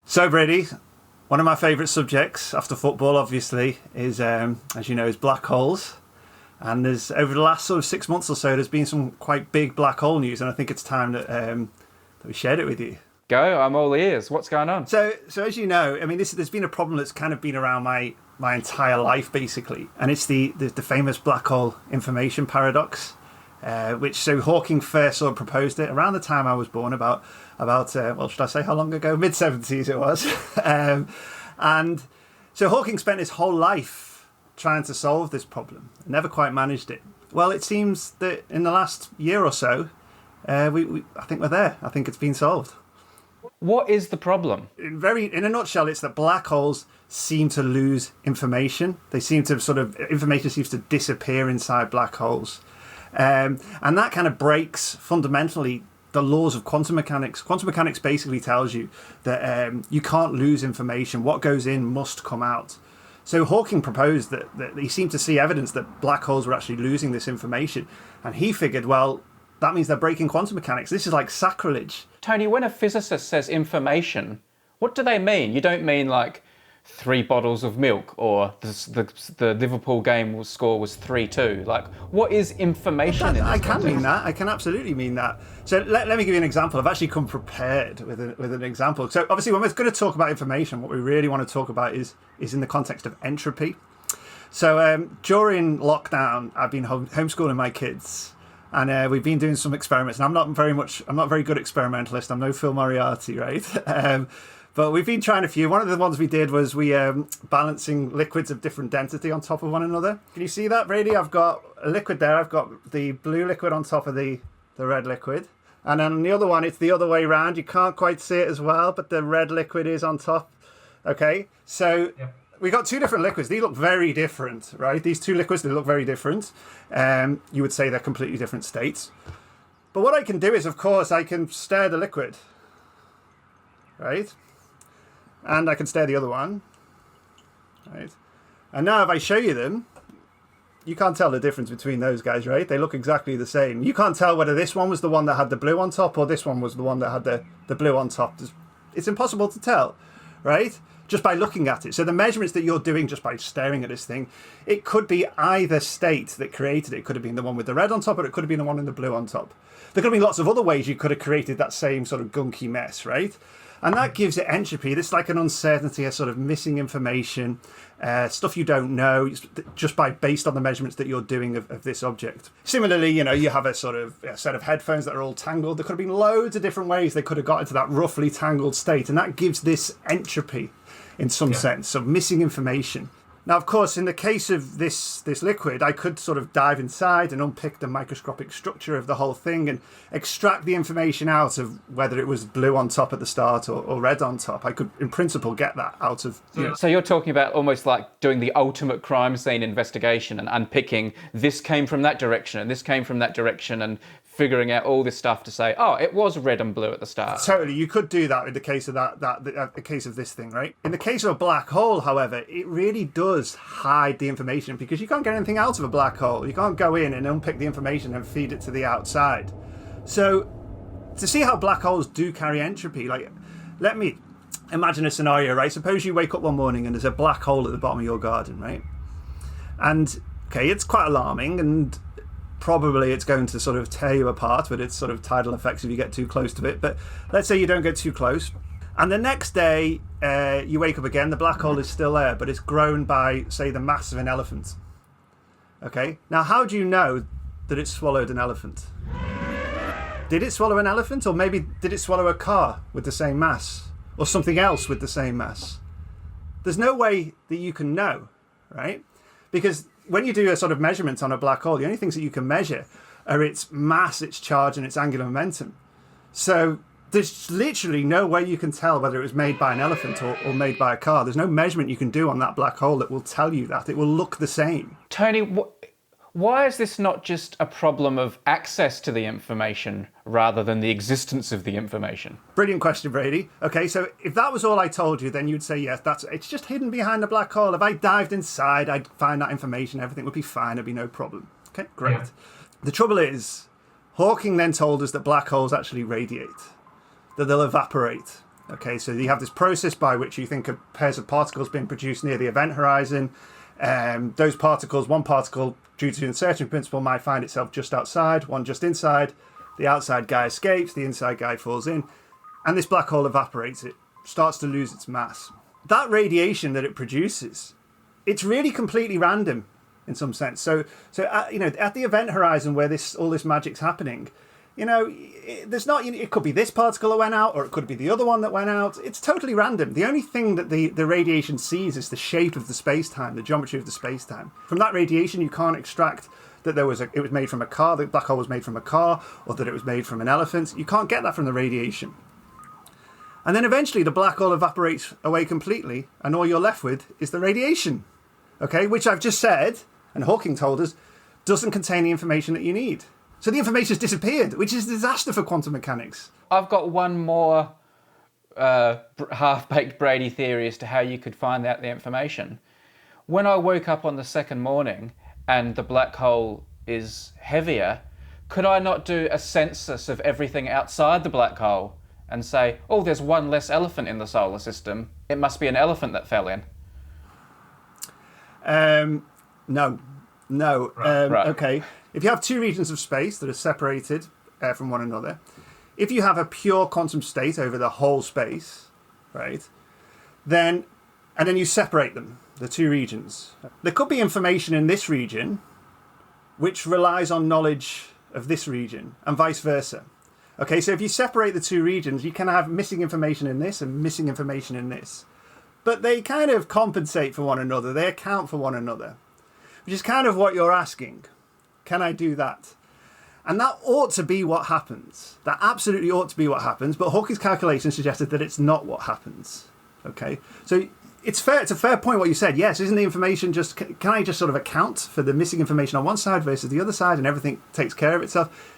So, Brady, one of my favourite subjects after football, obviously, is, as you know, is black holes. And there's over the last sort of 6 months or so, there's been some quite big black hole news, and I think it's time that we shared it with you. Go, I'm all ears. What's going on? So as you know, I mean, there's been a problem that's kind of been around my entire life, basically, and it's the famous black hole information paradox, which Hawking first sort of proposed it around the time I was born, about should I say how long ago? Mid-70s it was. And so Hawking spent his whole life trying to solve this problem, never quite managed it. Well, it seems that in the last year or so, I think we're there. I think it's been solved. What is the problem? In a nutshell, it's that black holes seem to lose information. They seem to information seems to disappear inside black holes. And that kind of breaks fundamentally the laws of quantum mechanics. Quantum mechanics basically tells you that you can't lose information. What goes in must come out. So Hawking proposed that he seemed to see evidence that black holes were actually losing this information. And he figured, well, that means they're breaking quantum mechanics. This is like sacrilege. Tony, when a physicist says information, what do they mean? You don't mean like 3 bottles of milk or the Liverpool game score was 3-2. Like, what is information in this I can context? mean that. I can absolutely mean that. So let me give you an example. I've actually come prepared with an example. So obviously when we're going to talk about information, what we really want to talk about is in the context of entropy. So during lockdown, I've been homeschooling my kids. And we've been doing some experiments, and I'm not a very good experimentalist. I'm no Phil Moriarty, right? But we've been trying a few. One of the ones we did was balancing liquids of different density on top of one another. Can you see that, Brady? I've got a liquid there. I've got the blue liquid on top of the red liquid. And then on the other one, it's the other way around. You can't quite see it as well, but the red liquid is on top. Okay, so... Yep. We got 2 different liquids. They look very different, right? These 2 liquids, they look very different. You would say they're completely different states. But what I can do is, of course, I can stir the liquid, right? And I can stir the other one, right? And now if I show you them, you can't tell the difference between those guys, right? They look exactly the same. You can't tell whether this one was the one that had the blue on top or this one was the one that had the blue on top. It's impossible to tell, right? Just by looking at it. So the measurements that you're doing just by staring at this thing, it could be either state that created it. It could have been the one with the red on top, or it could have been the one with the blue on top. There could have been lots of other ways you could have created that same sort of gunky mess, right? And that gives it entropy. This is like an uncertainty, a sort of missing information, stuff you don't know, just based on the measurements that you're doing of this object. Similarly, you have a sort of a set of headphones that are all tangled. There could have been loads of different ways they could have got into that roughly tangled state, and that gives this entropy in some sense of missing information. Now, of course, in the case of this liquid, I could sort of dive inside and unpick the microscopic structure of the whole thing and extract the information out of whether it was blue on top at the start or red on top. I could, in principle, get that out of... So you're talking about almost like doing the ultimate crime scene investigation and unpicking this came from that direction and this came from that direction and figuring out all this stuff to say, oh, it was red and blue at the start. Totally, you could do that in the case of the case of this thing, right? In the case of a black hole, however, it really does hide the information because you can't get anything out of a black hole. You can't go in and unpick the information and feed it to the outside. So, to see how black holes do carry entropy, like, let me imagine a scenario, right? Suppose you wake up one morning and there's a black hole at the bottom of your garden, right? And, okay, it's quite alarming and probably it's going to sort of tear you apart with its sort of tidal effects if you get too close to it. But let's say you don't get too close. And the next day, you wake up again, the black hole is still there, but it's grown by, say, the mass of an elephant. Okay? Now, how do you know that it swallowed an elephant? Did it swallow an elephant? Or maybe did it swallow a car with the same mass? Or something else with the same mass? There's no way that you can know, right? Because when you do a sort of measurement on a black hole, the only things that you can measure are its mass, its charge, and its angular momentum. So there's literally no way you can tell whether it was made by an elephant or made by a car. There's no measurement you can do on that black hole that will tell you that. It will look the same. Tony, why is this not just a problem of access to the information rather than the existence of the information? Brilliant question, Brady. Okay, so if that was all I told you, then you'd say, yes, it's just hidden behind a black hole. If I dived inside, I'd find that information. Everything would be fine. It'd be no problem. Okay, great. Yeah. The trouble is, Hawking then told us that black holes actually radiate, that they'll evaporate. Okay, so you have this process by which you think of pairs of particles being produced near the event horizon. Those particles, one particle, due to the insertion principle, might find itself just outside, one just inside. The outside guy escapes, the inside guy falls in, and this black hole evaporates. It starts to lose its mass. That radiation that it produces, it's really completely random in some sense. So at the event horizon where all this magic's happening, there's not. It could be this particle that went out, or it could be the other one that went out. It's totally random. The only thing that the radiation sees is the shape of the space-time, the geometry of the space-time. From that radiation, you can't extract that it was made from a car, the black hole was made from a car, or that it was made from an elephant. You can't get that from the radiation. And then eventually the black hole evaporates away completely, and all you're left with is the radiation, okay, which I've just said, and Hawking told us, doesn't contain the information that you need. So the information has disappeared, which is a disaster for quantum mechanics. I've got one more half-baked Brady theory as to how you could find out the information. When I woke up on the second morning and the black hole is heavier, could I not do a census of everything outside the black hole and say, oh, there's one less elephant in the solar system. It must be an elephant that fell in. No. Right. Okay. If you have two regions of space that are separated from one another, if you have a pure quantum state over the whole space, right, and then you separate them, the two regions, there could be information in this region which relies on knowledge of this region, and vice versa. Okay, so if you separate the two regions, you can have missing information in this and missing information in this. But they kind of compensate for one another. They account for one another, which is kind of what you're asking. Can I do that? And that ought to be what happens. That absolutely ought to be what happens. But Hawking's calculation suggested that it's not what happens. Okay, so it's fair. It's a fair point what you said. Yes, isn't the information just? Can I just sort of account for the missing information on one side versus the other side, and everything takes care of itself?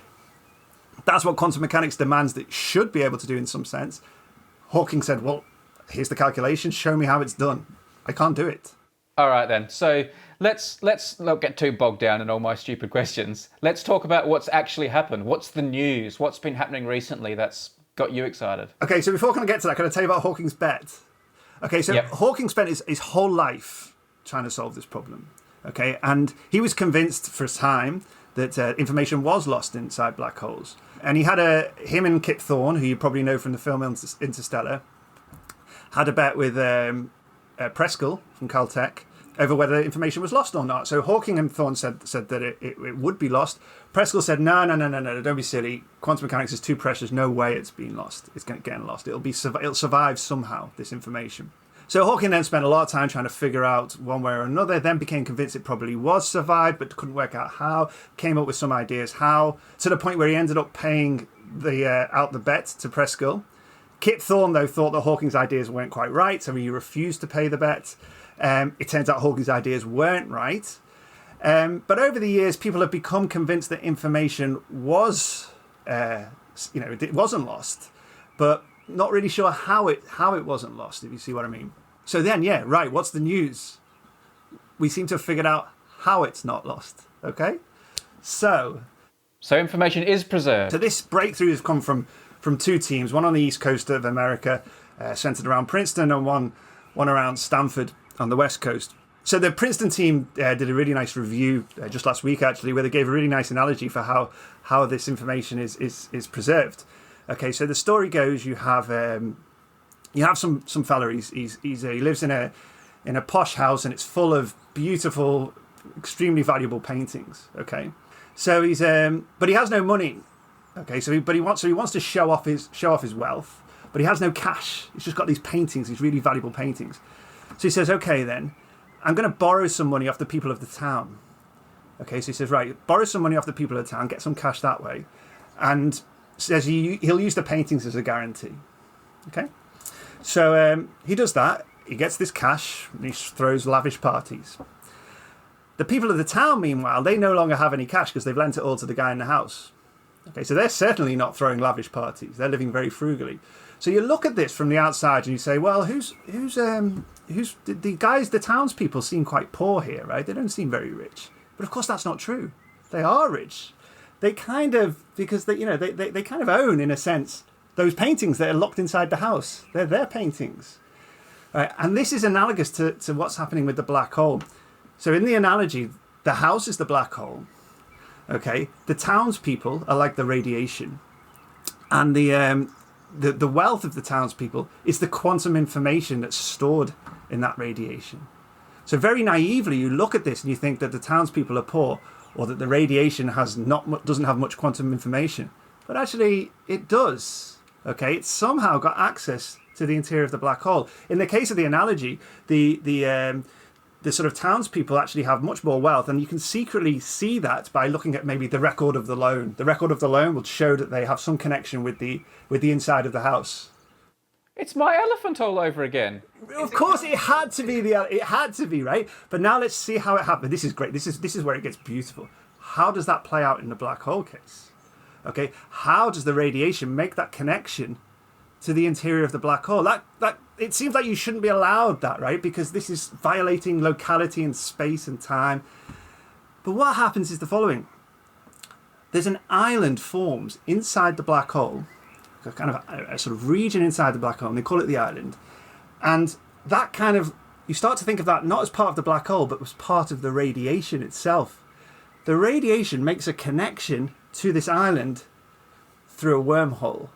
That's what quantum mechanics demands that it should be able to do in some sense. Hawking said, well, here's the calculation, show me how it's done. I can't do it. All right then, so let's not get too bogged down in all my stupid questions. Let's talk about what's actually happened. What's the news? What's been happening recently that's got you excited? Okay, so before I can get to that, can I tell you about Hawking's Bet? Okay, so Hawking spent his whole life trying to solve this problem. Okay, and he was convinced for a time that information was lost inside black holes. And he had him and Kip Thorne, who you probably know from the film Interstellar, had a bet with Preskill from Caltech over whether information was lost or not. So Hawking and Thorne said that it would be lost. Preskill said, no, don't be silly. Quantum mechanics is too precious. No way it's being lost. It's getting lost. It'll survive somehow, this information. So Hawking then spent a lot of time trying to figure out one way or another, then became convinced it probably was survived, but couldn't work out how, came up with some ideas how, to the point where he ended up paying out the bet to Preskill. Kip Thorne, though, thought that Hawking's ideas weren't quite right, so he refused to pay the bet. It turns out Hawking's ideas weren't right. But over the years, people have become convinced that information was, it wasn't lost, but not really sure how it wasn't lost, if you see what I mean. So then, what's the news? We seem to have figured out how it's not lost, okay? So information is preserved. So this breakthrough has come from two teams, one on the east coast of America, centered around Princeton, and one around Stanford on the west coast. So the Princeton team did a really nice review just last week, actually, where they gave a really nice analogy for how this information is preserved. Okay, so the story goes, you have some fella. He lives in a posh house, and it's full of beautiful, extremely valuable paintings. Okay, so but he has no money. Okay, so he wants to show off his wealth, but he has no cash. He's just got these paintings, these really valuable paintings. So he says, okay, then I'm going to borrow some money off the people of the town. Okay, so he says, right, borrow some money off the people of the town, get some cash that way, and says he'll use the paintings as a guarantee. Okay, so he does that. He gets this cash and he throws lavish parties. The people of the town, meanwhile, they no longer have any cash because they've lent it all to the guy in the house. Okay, so they're certainly not throwing lavish parties. They're living very frugally. So you look at this from the outside and you say, well, who's the guys? The townspeople seem quite poor here, right? They don't seem very rich. But of course, that's not true. They are rich. They kind of, because they kind of own, in a sense, those paintings that are locked inside the house. They're their paintings. Right? And this is analogous to what's happening with the black hole. So in the analogy, the house is the black hole. Okay, the townspeople are like the radiation, and the wealth of the townspeople is the quantum information that's stored in that radiation. So very naively, you look at this and you think that the townspeople are poor, or that the radiation doesn't have much quantum information, but actually it does. Okay, it's somehow got access to the interior of the black hole. In the case of the analogy, the sort of townspeople actually have much more wealth, and you can secretly see that by looking at maybe the record of the loan. The record of the loan will show that they have some connection with the inside of the house. It's my elephant all over again. Of course, it had to be, right? But now let's see how it happened. This is great. This is where it gets beautiful. How does that play out in the black hole case? Okay, how does the radiation make that connection to the interior of the black hole? That it seems like you shouldn't be allowed that, right? Because this is violating locality and space and time. But what happens is the following. There's an island forms inside the black hole, a kind of a sort of region inside the black hole, and they call it the island. And that kind of, you start to think of that not as part of the black hole, but as part of the radiation itself. The radiation makes a connection to this island through a wormhole.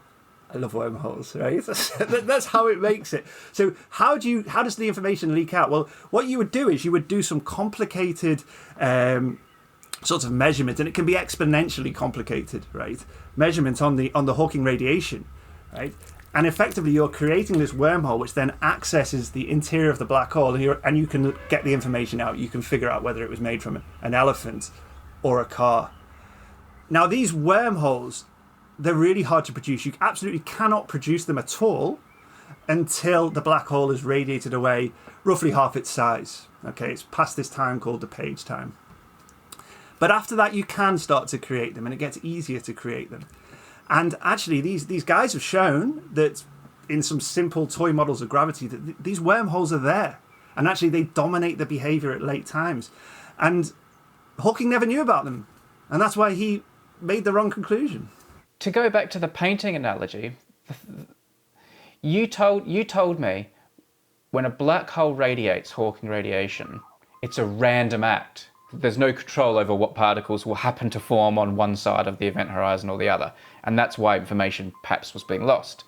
I love wormholes, right? That's how it makes it. So how does the information leak out? Well, what you would do is you would do some complicated sorts of measurements, and it can be exponentially complicated, right? Measurements on the Hawking radiation, right? And effectively, you're creating this wormhole, which then accesses the interior of the black hole, and you can get the information out. You can figure out whether it was made from an elephant or a car. Now, these wormholes, they're really hard to produce. You absolutely cannot produce them at all until the black hole is radiated away roughly half its size. Okay, it's past this time called the Page time. But after that, you can start to create them, and it gets easier to create them. And actually, these guys have shown that in some simple toy models of gravity, that these wormholes are there. And actually, they dominate the behavior at late times. And Hawking never knew about them. And that's why he made the wrong conclusion. To go back to the painting analogy, you told me when a black hole radiates Hawking radiation, it's a random act. There's no control over what particles will happen to form on one side of the event horizon or the other. And that's why information perhaps was being lost.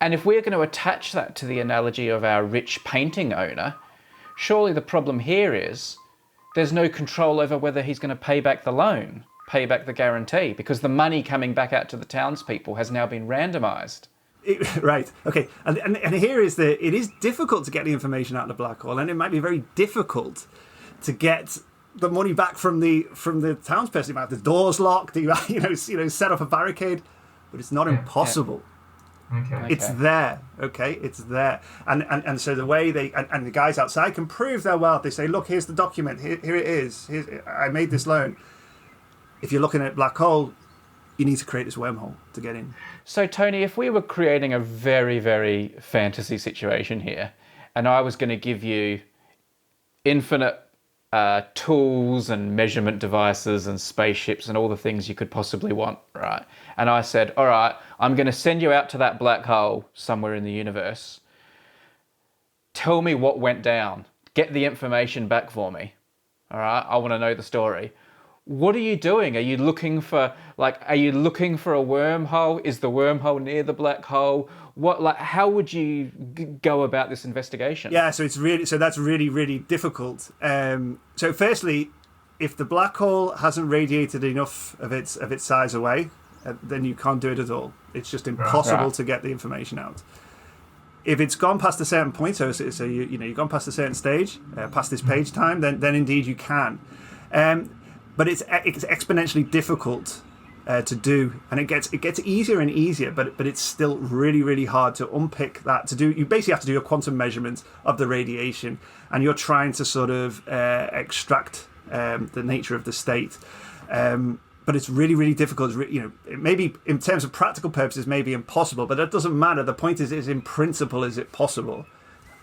And if we're going to attach that to the analogy of our rich painting owner, surely the problem here is there's no control over whether he's going to pay back the loan, pay back the guarantee, because the money coming back out to the townspeople has now been randomised. Right. Okay. And here is it is difficult to get the information out of the black hole, and it might be very difficult to get the money back from the townsperson. You might have the doors locked. You set up a barricade, but it's not impossible. Yeah. Okay. It's there. Okay, it's there. And so the way and the guys outside can prove their wealth. They say, look, here's the document. Here it is. I made this loan. If you're looking at black hole, you need to create this wormhole to get in. So, Tony, if we were creating a very, very fantasy situation here, and I was going to give you infinite tools and measurement devices and spaceships and all the things you could possibly want, right? And I said, all right, I'm going to send you out to that black hole somewhere in the universe. Tell me what went down. Get the information back for me. All right, I want to know the story. What are you doing? Are you looking for a wormhole? Is the wormhole near the black hole? How would you go about this investigation? Yeah, so that's really, really difficult. So firstly, if the black hole hasn't radiated enough of its size away, then you can't do it at all. It's just impossible to get the information out. If it's gone past a certain point, so you've gone past a certain stage, past this page time, then indeed you can. But it's exponentially difficult to do, and it gets easier and easier. But it's still really, really hard to unpick that. You basically have to do a quantum measurement of the radiation, and you're trying to sort of extract the nature of the state. But it's really, really difficult. It may be, in terms of practical purposes, maybe impossible, but that doesn't matter. The point is in principle, is it possible?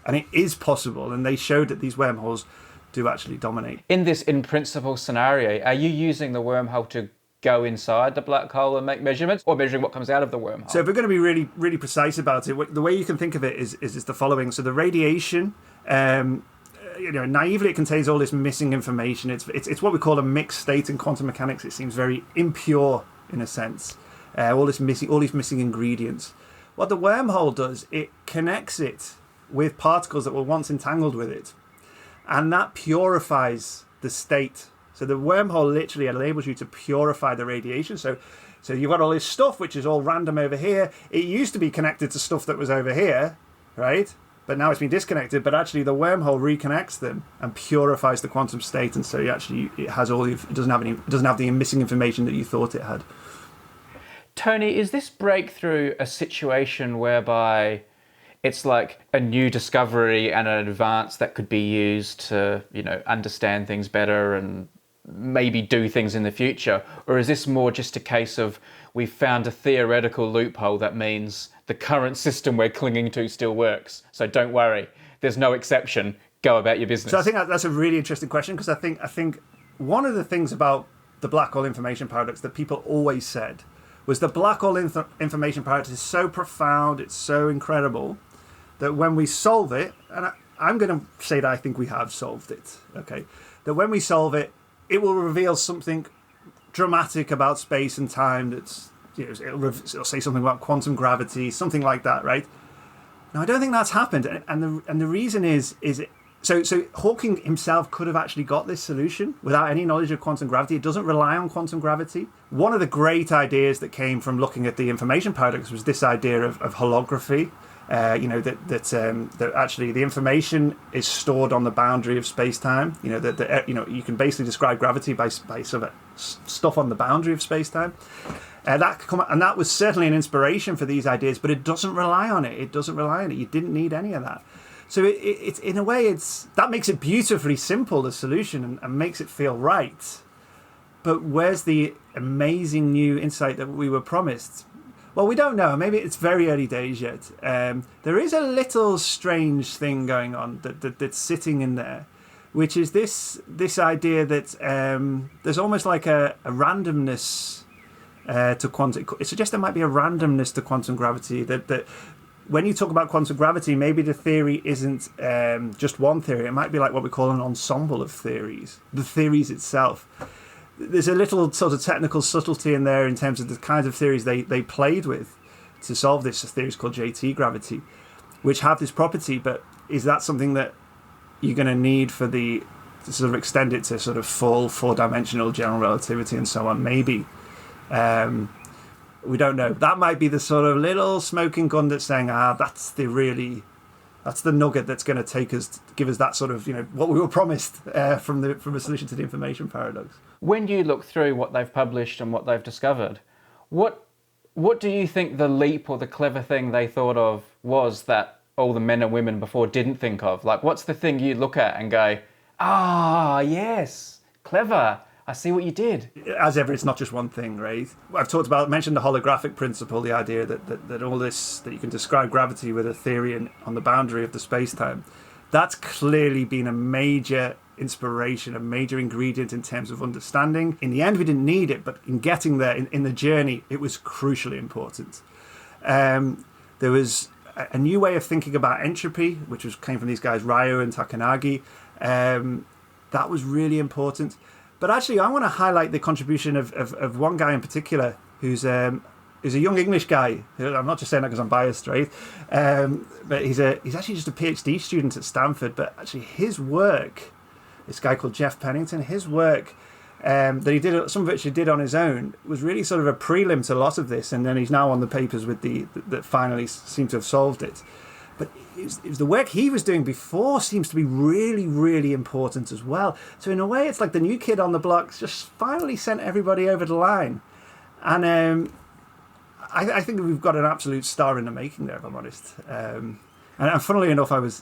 And it is possible, and they showed that these wormholes do actually dominate. In this in principle scenario, are you using the wormhole to go inside the black hole and make measurements, or measuring what comes out of the wormhole? So if we're going to be really, really precise about it, the way you can think of it is the following. So the radiation, naively it contains all this missing information. It's what we call a mixed state in quantum mechanics. It seems very impure in a sense. All these missing ingredients. What the wormhole does, it connects it with particles that were once entangled with it, and that purifies the state. So the wormhole literally enables you to purify the radiation. So you've got all this stuff which is all random over here. It used to be connected to stuff that was over here, right? But now it's been disconnected. But actually, the wormhole reconnects them and purifies the quantum state, and so it doesn't have the missing information that you thought it had. Tony, is this breakthrough a situation whereby it's like a new discovery and an advance that could be used to, understand things better and maybe do things in the future? Or is this more just a case of we've found a theoretical loophole that means the current system we're clinging to still works, so don't worry, there's no exception, go about your business? So I think that's a really interesting question, because I think one of the things about the black hole information paradox that people always said was the black hole information paradox is so profound, it's so incredible, that when we solve it, and I'm going to say that I think we have solved it, okay, that when we solve it, it will reveal something dramatic about space and time. That's, it'll say something about quantum gravity, something like that, right? Now, I don't think that's happened, and the reason is so Hawking himself could have actually got this solution without any knowledge of quantum gravity. It doesn't rely on quantum gravity. One of the great ideas that came from looking at the information paradox was this idea of holography. That actually the information is stored on the boundary of space-time. You can basically describe gravity by sort of stuff on the boundary of space-time. And that was certainly an inspiration for these ideas, but it doesn't rely on it. You didn't need any of that. So it's in a way, that makes it beautifully simple, the solution, and makes it feel right. But where's the amazing new insight that we were promised? Well, we don't know. Maybe it's very early days yet. There is a little strange thing going on that's sitting in there, which is this idea that there's almost like a randomness to quantum. It suggests there might be a randomness to quantum gravity. That when you talk about quantum gravity, maybe the theory isn't just one theory. It might be like what we call an ensemble of theories. The theories itself. There's a little sort of technical subtlety in there in terms of the kinds of theories they played with to solve this. Theories called JT gravity, which have this property, but is that something that you're going to need to sort of extend it to sort of full four-dimensional general relativity and so on? Maybe. We don't know. That might be the sort of little smoking gun that's saying, that's the nugget that's going to give us that sort of, what we were promised from a solution to the information paradox. When you look through what they've published and what they've discovered, what do you think the leap or the clever thing they thought of was that all the men and women before didn't think of? Like, what's the thing you look at and go, yes, clever, I see what you did? As ever, it's not just one thing, right? I've mentioned the holographic principle, the idea that all this, that you can describe gravity with a theory on the boundary of the space-time. That's clearly been a major inspiration, a major ingredient in terms of understanding. In the end, we didn't need it, but in getting there, in the journey, it was crucially important. There was a new way of thinking about entropy, which came from these guys, Ryo and Takanagi. That was really important. But actually, I want to highlight the contribution of one guy in particular who's a young English guy. I'm not just saying that because I'm biased, right? But he's actually just a PhD student at Stanford. But actually, his work, this guy called Jeff Pennington, his work that he did, some of which he did on his own, was really sort of a prelim to a lot of this. And then he's now on the papers with that finally seem to have solved it. But it was the work he was doing before seems to be really, really important as well. So in a way, it's like the new kid on the block just finally sent everybody over the line. And I think we've got an absolute star in the making there, if I'm honest. And funnily enough, so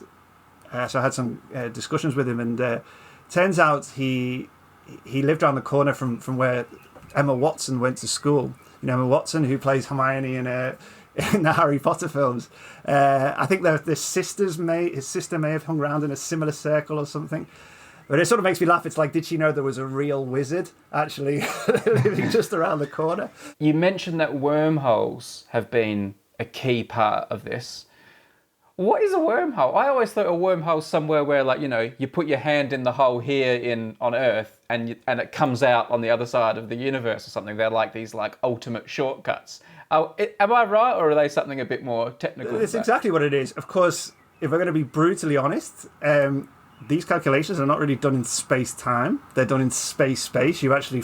I had some discussions with him, and turns out he lived around the corner from where Emma Watson went to school. Emma Watson, who plays Hermione in the Harry Potter films. I think his sister may have hung around in a similar circle or something. But it sort of makes me laugh. It's like, did she know there was a real wizard actually living just around the corner? You mentioned that wormholes have been a key part of this. What is a wormhole? I always thought a wormhole somewhere where, like, you know, you put your hand in the hole here on Earth and it comes out on the other side of the universe or something. They're like these like ultimate shortcuts. Oh, am I right, or are they something a bit more technical? It's exactly what it is. Of course, if we're going to be brutally honest, these calculations are not really done in space-time. They're done in space-space. You actually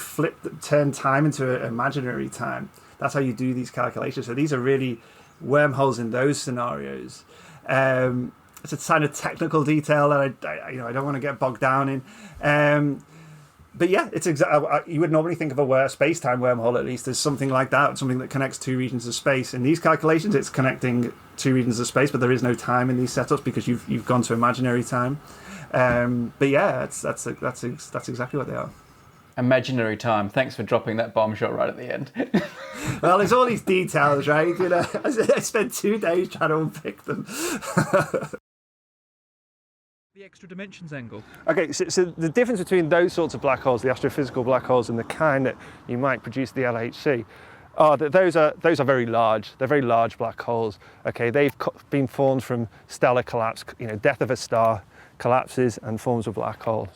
turn time into imaginary time. That's how you do these calculations. So these are really wormholes in those scenarios. It's a kind of technical detail that I don't want to get bogged down in. But yeah, it's you would normally think of a space-time wormhole, at least, as something like that, something that connects two regions of space. In these calculations, it's connecting two regions of space, but there is no time in these setups because you've gone to imaginary time. But yeah, that's exactly what they are. Imaginary time. Thanks for dropping that bombshell right at the end. Well, there's all these details, right? You know, I spent 2 days trying to unpick them. The extra dimensions angle. Okay, so the difference between those sorts of black holes, the astrophysical black holes, and the kind that you might produce the LHC, are that those are very large. They're very large black holes. Okay, they've been formed from stellar collapse. You know, death of a star, collapses and forms a black hole.